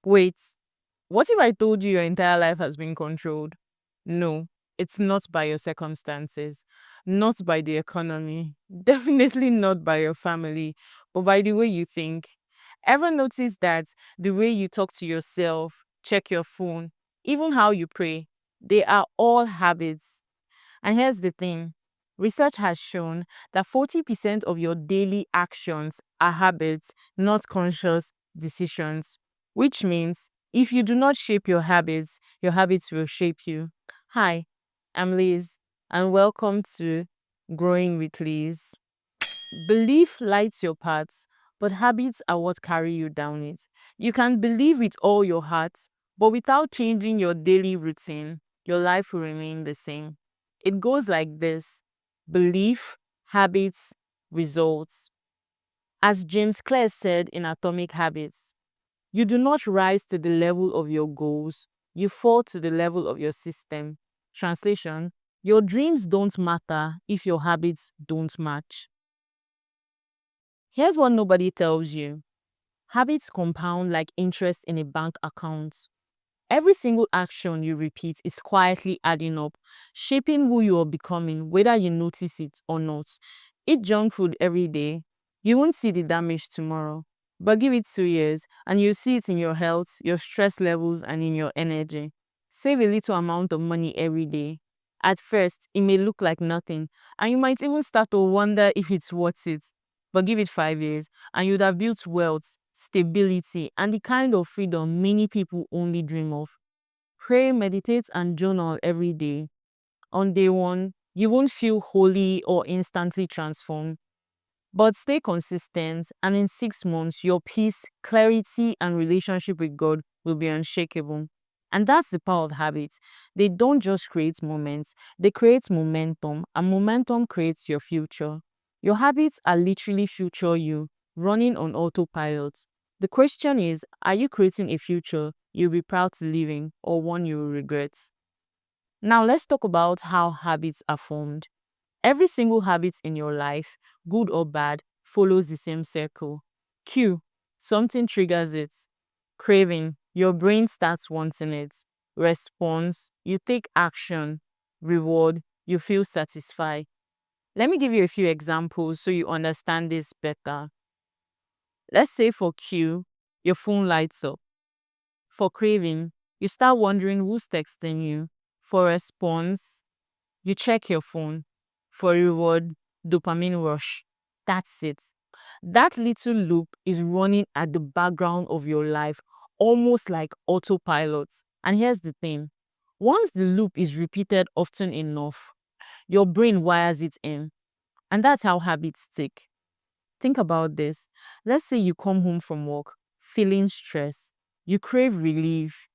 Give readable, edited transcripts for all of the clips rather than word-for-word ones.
Wait, what if I told you your entire life has been controlled? No, it's not by your circumstances, not by the economy, definitely not by your family, but by the way you think. Ever notice that the way you talk to yourself, check your phone, even how you pray, they are all habits. And here's the thing, research has shown that 40% of your daily actions are habits, not conscious decisions, which means if you do not shape your habits will shape you. Hi, I'm Liz, and welcome to Growing with Liz. Belief lights your path, but habits are what carry you down it. You can believe with all your heart, but without changing your daily routine, your life will remain the same. It goes like this: belief, habits, results. As James Clear said in Atomic Habits, you do not rise to the level of your goals, you fall to the level of your system. Translation: your dreams don't matter if your habits don't match. Here's what nobody tells you: habits compound like interest in a bank account. Every single action you repeat is quietly adding up, shaping who you are becoming, whether you notice it or not. Eat junk food every day. You won't see the damage tomorrow. But give it 2 years and you'll see it in your health, your stress levels, and in your energy. Save a little amount of money every day. At first, it may look like nothing, and you might even start to wonder if it's worth it. But give it 5 years, and you'd have built wealth, stability, and the kind of freedom many people only dream of. Pray, meditate, and journal every day. On day one, you won't feel holy or instantly transformed. But stay consistent, and in 6 months, your peace, clarity, and relationship with God will be unshakable. And that's the power of habits. They don't just create moments, they create momentum, and momentum creates your future. Your habits are literally future you, running on autopilot. The question is, are you creating a future you'll be proud to live in, or one you will regret? Now, let's talk about how habits are formed. Every single habit in your life, good or bad, follows the same circle. Cue, something triggers it. Craving, your brain starts wanting it. Response, you take action. Reward, you feel satisfied. Let me give you a few examples so you understand this better. Let's say for cue, your phone lights up. For craving, you start wondering who's texting you. For response, you check your phone. For reward, dopamine rush. That's it. That little loop is running at the background of your life, almost like autopilot. And here's the thing, once the loop is repeated often enough, your brain wires it in. And that's how habits stick. Think about this. Let's say you come home from work feeling stressed, you crave relief,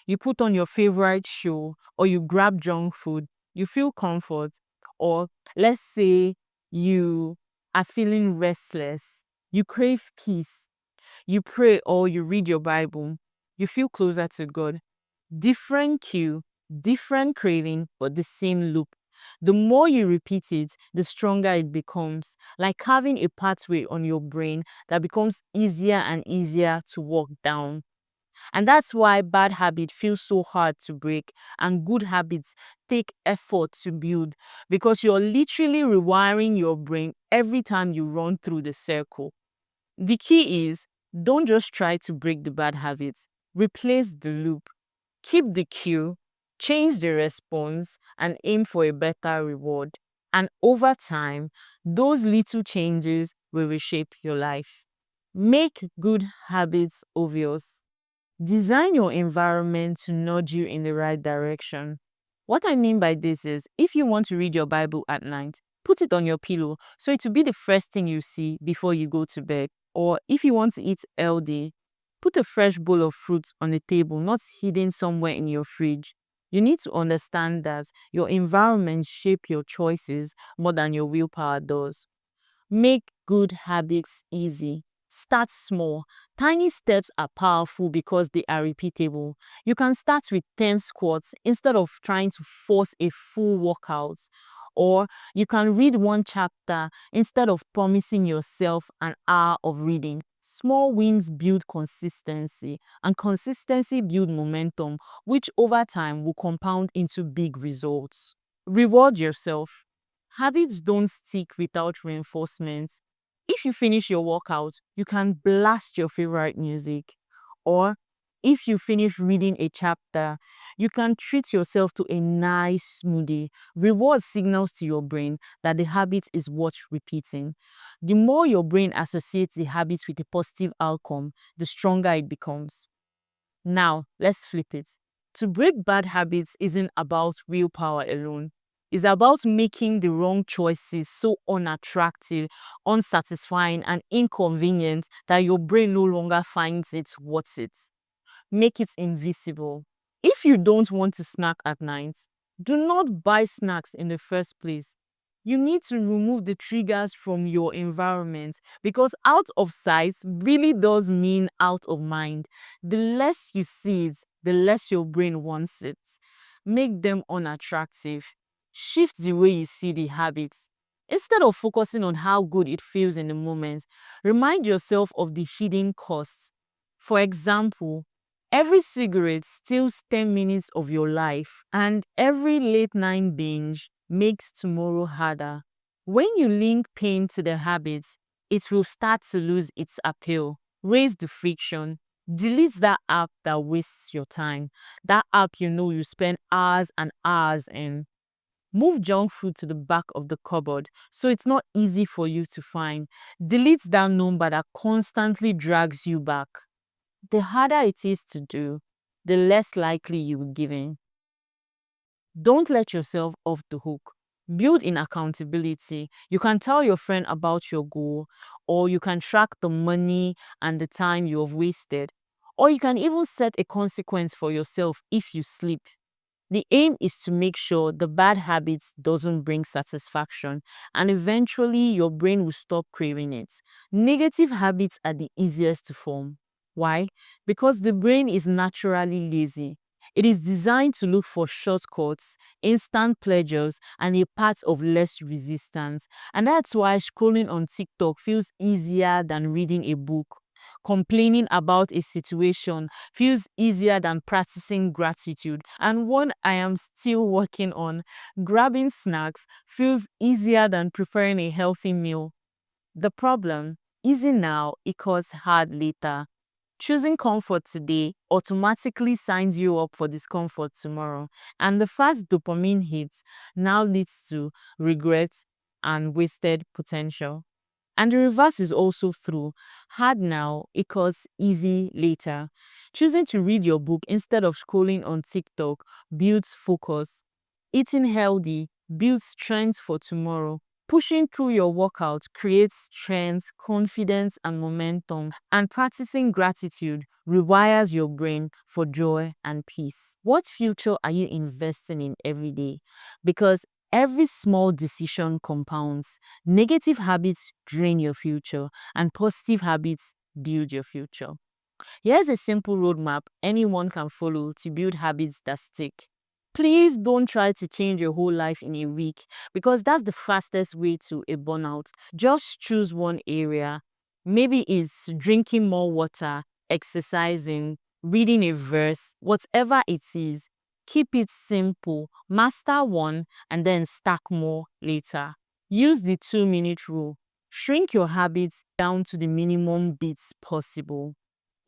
you put on your favorite show, or you grab junk food, you feel comfort. Or let's say you are feeling restless, you crave peace, you pray or you read your Bible, you feel closer to God. Different cue, different craving, but the same loop. The more you repeat it, the stronger it becomes, like having a pathway on your brain that becomes easier and easier to walk down. And that's why bad habits feel so hard to break and good habits take effort to build, because you're literally rewiring your brain every time you run through the circle. The key is, don't just try to break the bad habits, replace the loop. Keep the cue, change the response, and aim for a better reward. And over time, those little changes will reshape your life. Make good habits obvious. Design your environment to nudge you in the right direction. What I mean by this is, if you want to read your Bible at night, put it on your pillow so it will be the first thing you see before you go to bed. Or if you want to eat healthy, put a fresh bowl of fruit on the table, not hidden somewhere in your fridge. You need to understand that your environment shape your choices more than your willpower does. Make good habits easy. Start small. Tiny steps are powerful because they are repeatable. You can start with 10 squats instead of trying to force a full workout. Or you can read one chapter instead of promising yourself an hour of reading. Small wins build consistency, and consistency build momentum, which over time will compound into big results. Reward yourself. Habits don't stick without reinforcement. If you finish your workout, you can blast your favorite music. Or if you finish reading a chapter, you can treat yourself to a nice smoothie. Reward signals to your brain that the habit is worth repeating. The more your brain associates the habit with a positive outcome, the stronger it becomes. Now, let's flip it. To break bad habits isn't about willpower alone. It's about making the wrong choices so unattractive, unsatisfying, and inconvenient that your brain no longer finds it worth it. Make it invisible. If you don't want to snack at night, do not buy snacks in the first place. You need to remove the triggers from your environment because out of sight really does mean out of mind. The less you see it, the less your brain wants it. Make them unattractive. Shift the way you see the habits. Instead of focusing on how good it feels in the moment, remind yourself of the hidden costs. For example, every cigarette steals 10 minutes of your life, and every late night binge makes tomorrow harder. When you link pain to the habits, it will start to lose its appeal. Raise the friction. Delete that app that wastes your time. That app you know you spend hours and hours in. Move junk food to the back of the cupboard so it's not easy for you to find. Delete that number that constantly drags you back. The harder it is to do, the less likely you will give in. Don't let yourself off the hook. Build in accountability. You can tell your friend about your goal, or you can track the money and the time you have wasted, or you can even set a consequence for yourself if you sleep. The aim is to make sure the bad habits doesn't bring satisfaction and eventually your brain will stop craving it. Negative habits are the easiest to form. Why? Because the brain is naturally lazy. It is designed to look for shortcuts, instant pleasures, and a path of less resistance. And that's why scrolling on TikTok feels easier than reading a book. Complaining about a situation feels easier than practicing gratitude. And one I am still working on, grabbing snacks feels easier than preparing a healthy meal. The problem, easy now equals hard later. Choosing comfort today automatically signs you up for discomfort tomorrow. And the fast dopamine hit now leads to regret and wasted potential. And the reverse is also true. Hard now equals easy later. Choosing to read your book instead of scrolling on TikTok builds focus. Eating healthy builds strength for tomorrow. Pushing through your workout creates strength, confidence, and momentum. And practicing gratitude rewires your brain for joy and peace. What future are you investing in every day? Because every small decision compounds. Negative habits drain your future, and positive habits build your future. Here's a simple roadmap anyone can follow to build habits that stick. Please don't try to change your whole life in a week because that's the fastest way to a burnout. Just choose one area. Maybe it's drinking more water, exercising, reading a verse, whatever it is. Keep it simple. Master one and then stack more later. Use the 2-minute rule. Shrink your habits down to the minimum bits possible.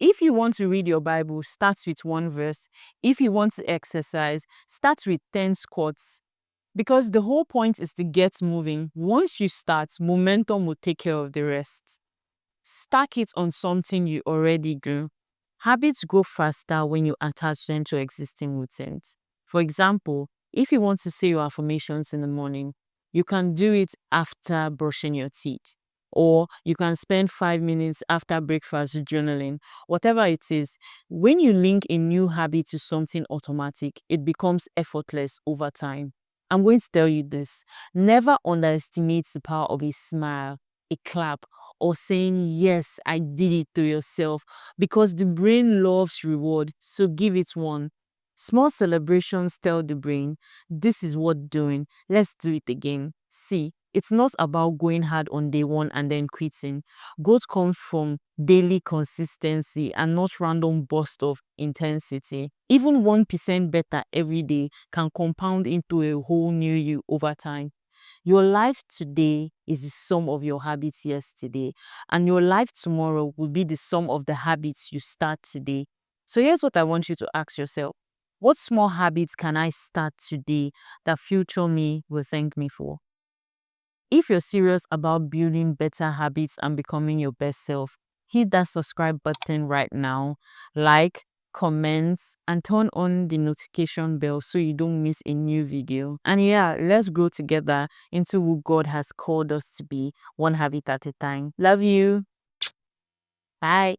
If you want to read your Bible, start with one verse. If you want to exercise, start with 10 squats. Because the whole point is to get moving. Once you start, momentum will take care of the rest. Stack it on something you already do. Habits grow faster when you attach them to existing routines. For example, if you want to say your affirmations in the morning, you can do it after brushing your teeth. Or you can spend 5 minutes after breakfast journaling. Whatever it is, when you link a new habit to something automatic, it becomes effortless over time. I'm going to tell you this. Never underestimate the power of a smile, a clap, or saying, yes, I did it to yourself because the brain loves reward. So give it one. Small celebrations tell the brain, this is worth doing. Let's do it again. See, It's not about going hard on day one and then quitting. Growth comes from daily consistency and not random burst of intensity. Even 1% better every day can compound into a whole new you over time. Your life today is the sum of your habits yesterday, and your life tomorrow will be the sum of the habits you start today. So here's what I want you to ask yourself. What small habits can I start today that future me will thank me for? If you're serious about building better habits and becoming your best self, hit that subscribe button right now, like, comment, and turn on the notification bell so you don't miss a new video. And yeah, let's grow together into who God has called us to be, one habit at a time. Love you. Bye.